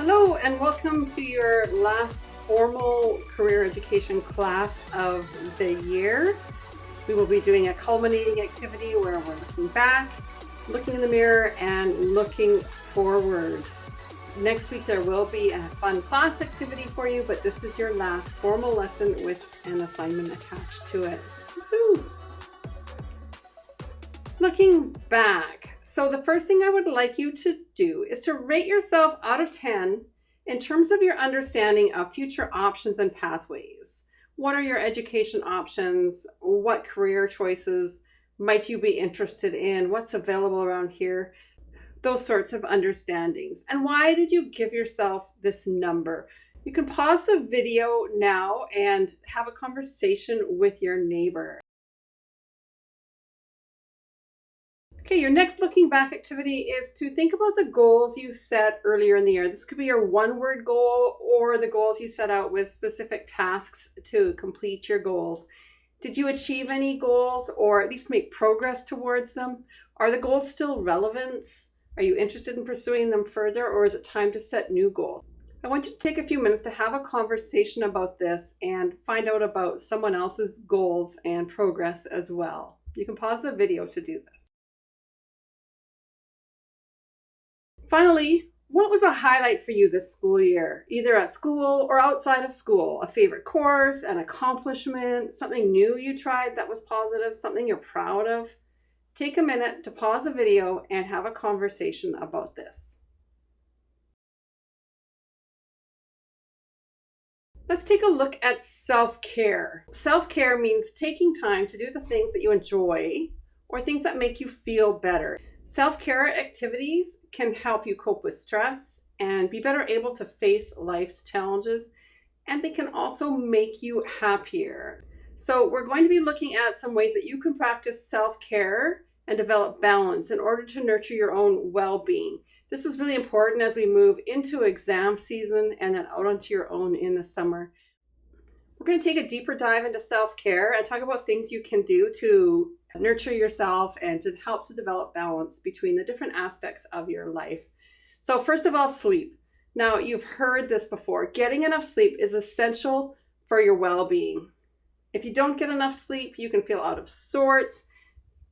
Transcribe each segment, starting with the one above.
Hello and welcome to your last formal career education class of the year. We will be doing a culminating activity where we're looking back, looking in the mirror, and looking forward. Next week there will be a fun class activity for you, but this is your last formal lesson with an assignment attached to it. Woo-hoo. Looking back. So the first thing I would like you to do is to rate yourself out of 10 in terms of your understanding of future options and pathways. What are your education options? What career choices might you be interested in? What's available around here? Those sorts of understandings. And why did you give yourself this number? You can pause the video now and have a conversation with your neighbor. Okay, your next looking back activity is to think about the goals you set earlier in the year. This could be your one-word goal or the goals you set out with specific tasks to complete your goals. Did you achieve any goals or at least make progress towards them? Are the goals still relevant? Are you interested in pursuing them further, or is it time to set new goals? I want you to take a few minutes to have a conversation about this and find out about someone else's goals and progress as well. You can pause the video to do this. Finally, what was a highlight for you this school year, either at school or outside of school? A favorite course, an accomplishment, something new you tried that was positive, something you're proud of? Take a minute to pause the video and have a conversation about this. Let's take a look at self-care. Self-care means taking time to do the things that you enjoy or things that make you feel better. Self-care activities can help you cope with stress and be better able to face life's challenges, and they can also make you happier. So we're going to be looking at some ways that you can practice self-care and develop balance in order to nurture your own well-being. This is really important as we move into exam season and then out onto your own in the summer. We're going to take a deeper dive into self-care and talk about things you can do to nurture yourself and to help to develop balance between the different aspects of your life. So first of all, sleep. Now, you've heard this before. Getting enough sleep is essential for your well-being. If you don't get enough sleep, you can feel out of sorts.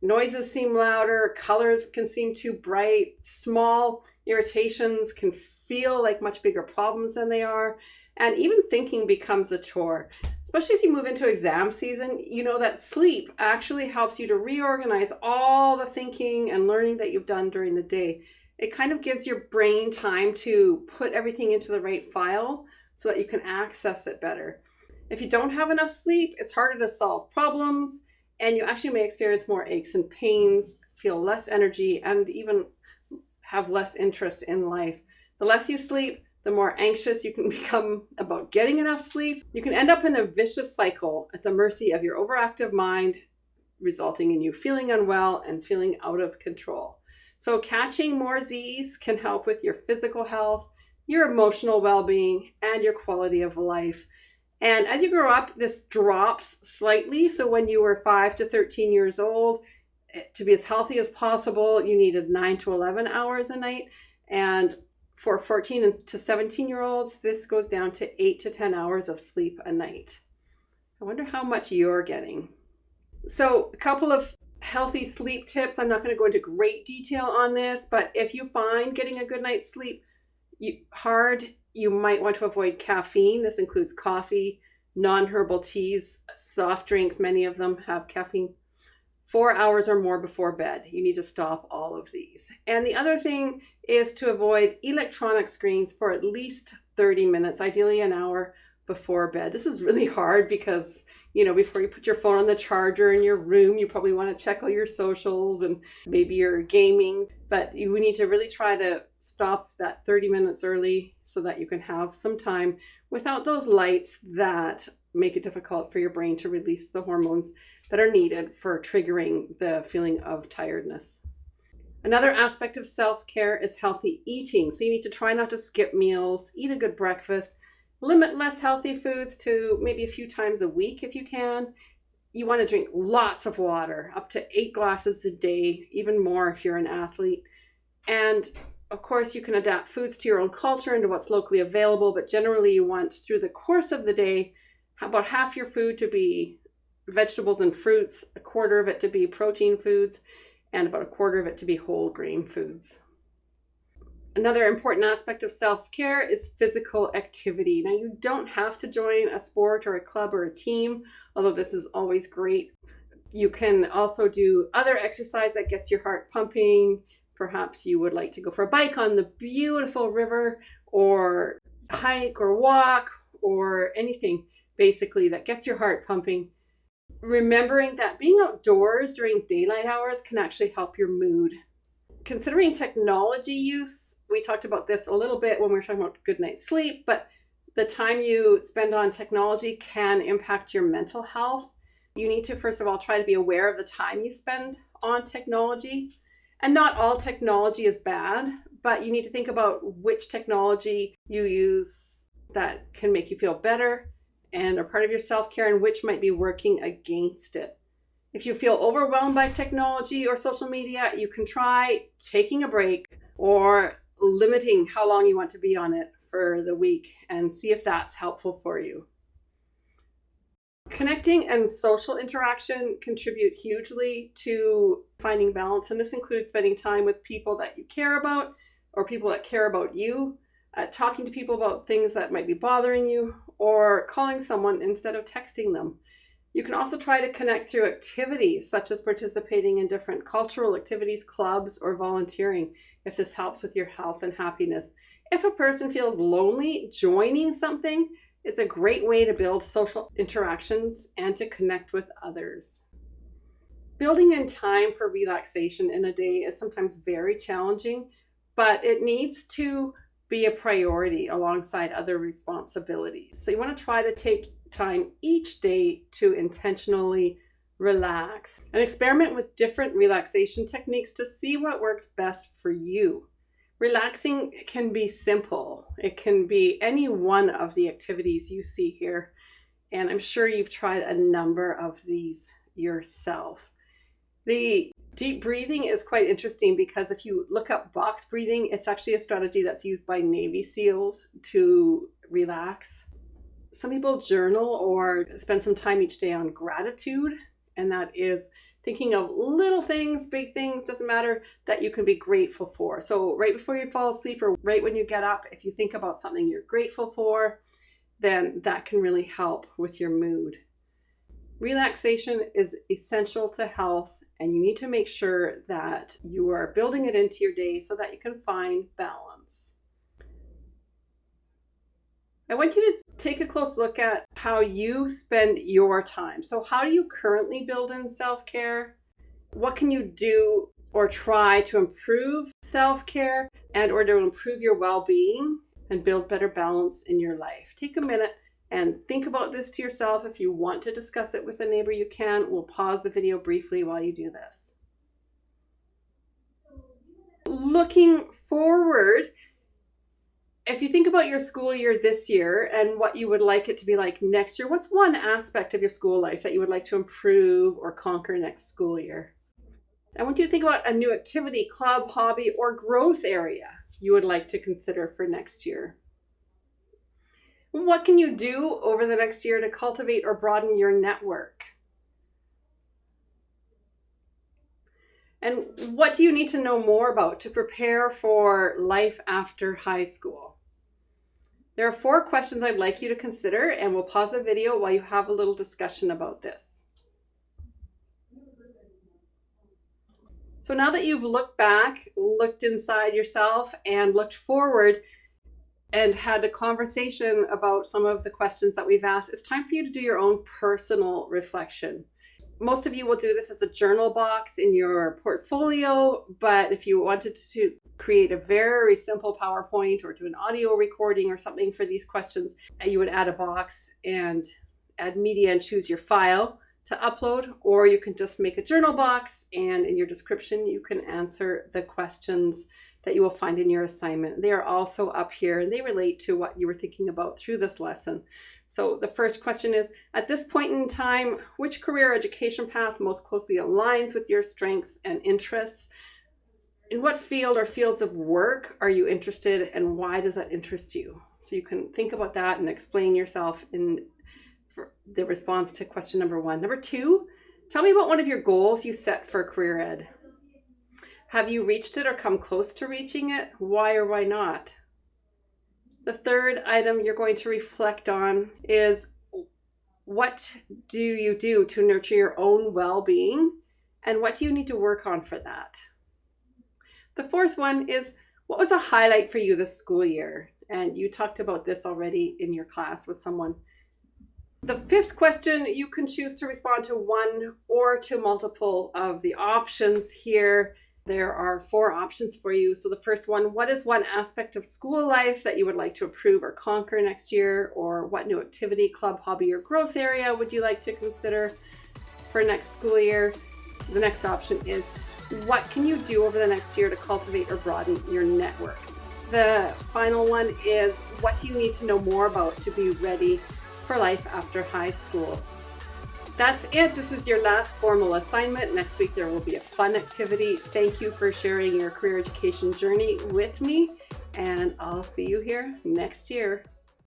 Noises seem louder, colors can seem too bright, small irritations can feel like much bigger problems than they are, and even thinking becomes a chore. Especially as you move into exam season, you know that sleep actually helps you to reorganize all the thinking and learning that you've done during the day. It kind of gives your brain time to put everything into the right file so that you can access it better. If you don't have enough sleep, it's harder to solve problems, and you actually may experience more aches and pains, feel less energy, and even have less interest in life. The less you sleep, the more anxious you can become about getting enough sleep. You can end up in a vicious cycle at the mercy of your overactive mind, resulting in you feeling unwell and feeling out of control. So catching more Z's can help with your physical health, your emotional well-being, and your quality of life. And as you grow up, this drops slightly. So when you were 5 to 13 years old, to be as healthy as possible, you needed 9 to 11 hours a night. And for 14 to 17-year-olds, this goes down to 8 to 10 hours of sleep a night. I wonder how much you're getting. So a couple of healthy sleep tips. I'm not going to go into great detail on this, but if you find getting a good night's sleep hard, you might want to avoid caffeine. This includes coffee, non-herbal teas, soft drinks. Many of them have caffeine. 4 hours or more before bed. You need to stop all of these. And the other thing is to avoid electronic screens for at least 30 minutes, ideally an hour before bed. This is really hard because, before you put your phone on the charger in your room, you probably want to check all your socials and maybe you're gaming, but we need to really try to stop that 30 minutes early so that you can have some time without those lights that make it difficult for your brain to release the hormones that are needed for triggering the feeling of tiredness. Another aspect of self-care is healthy eating. So you need to try not to skip meals, eat a good breakfast, limit less healthy foods to maybe a few times a week if you can. You want to drink lots of water, up to 8 glasses a day, even more if you're an athlete. And Of course, you can adapt foods to your own culture and to what's locally available, but generally you want through the course of the day, about half your food to be vegetables and fruits, a quarter of it to be protein foods, and about a quarter of it to be whole grain foods. Another important aspect of self-care is physical activity. Now, you don't have to join a sport or a club or a team, although this is always great. You can also do other exercise that gets your heart pumping. Perhaps you would like to go for a bike on the beautiful river, or hike or walk, or anything basically that gets your heart pumping. Remembering that being outdoors during daylight hours can actually help your mood. Considering technology use, we talked about this a little bit when we were talking about good night's sleep, but the time you spend on technology can impact your mental health. You need to, first of all, try to be aware of the time you spend on technology. And not all technology is bad, but you need to think about which technology you use that can make you feel better and are part of your self-care, and which might be working against it. If you feel overwhelmed by technology or social media, you can try taking a break or limiting how long you want to be on it for the week and see if that's helpful for you. Connecting and social interaction contribute hugely to finding balance, and this includes spending time with people that you care about or people that care about you, talking to people about things that might be bothering you, or calling someone instead of texting them. You can also try to connect through activities such as participating in different cultural activities, clubs, or volunteering if this helps with your health and happiness. If a person feels lonely, joining something is a great way to build social interactions and to connect with others. Building in time for relaxation in a day is sometimes very challenging, but it needs to be a priority alongside other responsibilities. So you want to try to take time each day to intentionally relax and experiment with different relaxation techniques to see what works best for you. Relaxing can be simple. It can be any one of the activities you see here, and I'm sure you've tried a number of these yourself. The deep breathing is quite interesting because if you look up box breathing, it's actually a strategy that's used by Navy SEALs to relax. Some people journal or spend some time each day on gratitude, and that is thinking of little things, big things, doesn't matter, that you can be grateful for. So right before you fall asleep or right when you get up, if you think about something you're grateful for, then that can really help with your mood. Relaxation is essential to health, and you need to make sure that you are building it into your day so that you can find balance. I want you to take a close look at how you spend your time. So how do you currently build in self-care? What can you do or try to improve self-care and or to improve your well-being and build better balance in your life? Take a minute and think about this to yourself. If you want to discuss it with a neighbor, you can. We'll pause the video briefly while you do this. Looking forward, if you think about your school year this year and what you would like it to be like next year, what's one aspect of your school life that you would like to improve or conquer next school year? I want you to think about a new activity, club, hobby, or growth area you would like to consider for next year. What can you do over the next year to cultivate or broaden your network? And what do you need to know more about to prepare for life after high school? There are 4 questions I'd like you to consider, and we'll pause the video while you have a little discussion about this. So now that you've looked back, looked inside yourself, and looked forward, and had a conversation about some of the questions that we've asked, it's time for you to do your own personal reflection. Most of you will do this as a journal box in your portfolio, but if you wanted to create a very simple PowerPoint or do an audio recording or something for these questions, you would add a box and add media and choose your file to upload, or you can just make a journal box and in your description you can answer the questions that you will find in your assignment. They are also up here and they relate to what you were thinking about through this lesson. So the first question is, at this point in time, which career education path most closely aligns with your strengths and interests? In what field or fields of work are you interested, and why does that interest you? So you can think about that and explain yourself in the response to question number 1. Number 2, tell me about one of your goals you set for career ed. Have you reached it or come close to reaching it? Why or why not? The third item you're going to reflect on is, what do you do to nurture your own well-being, and what do you need to work on for that? The fourth one is, what was a highlight for you this school year? And you talked about this already in your class with someone. The fifth question, you can choose to respond to one or to multiple of the options here. There are 4 options for you. So the first one, what is one aspect of school life that you would like to improve or conquer next year? Or what new activity, club, hobby, or growth area would you like to consider for next school year? The next option is, what can you do over the next year to cultivate or broaden your network? The final one is, what do you need to know more about to be ready for life after high school? That's it. This is your last formal assignment. Next week there will be a fun activity. Thank you for sharing your career education journey with me, and I'll see you here next year.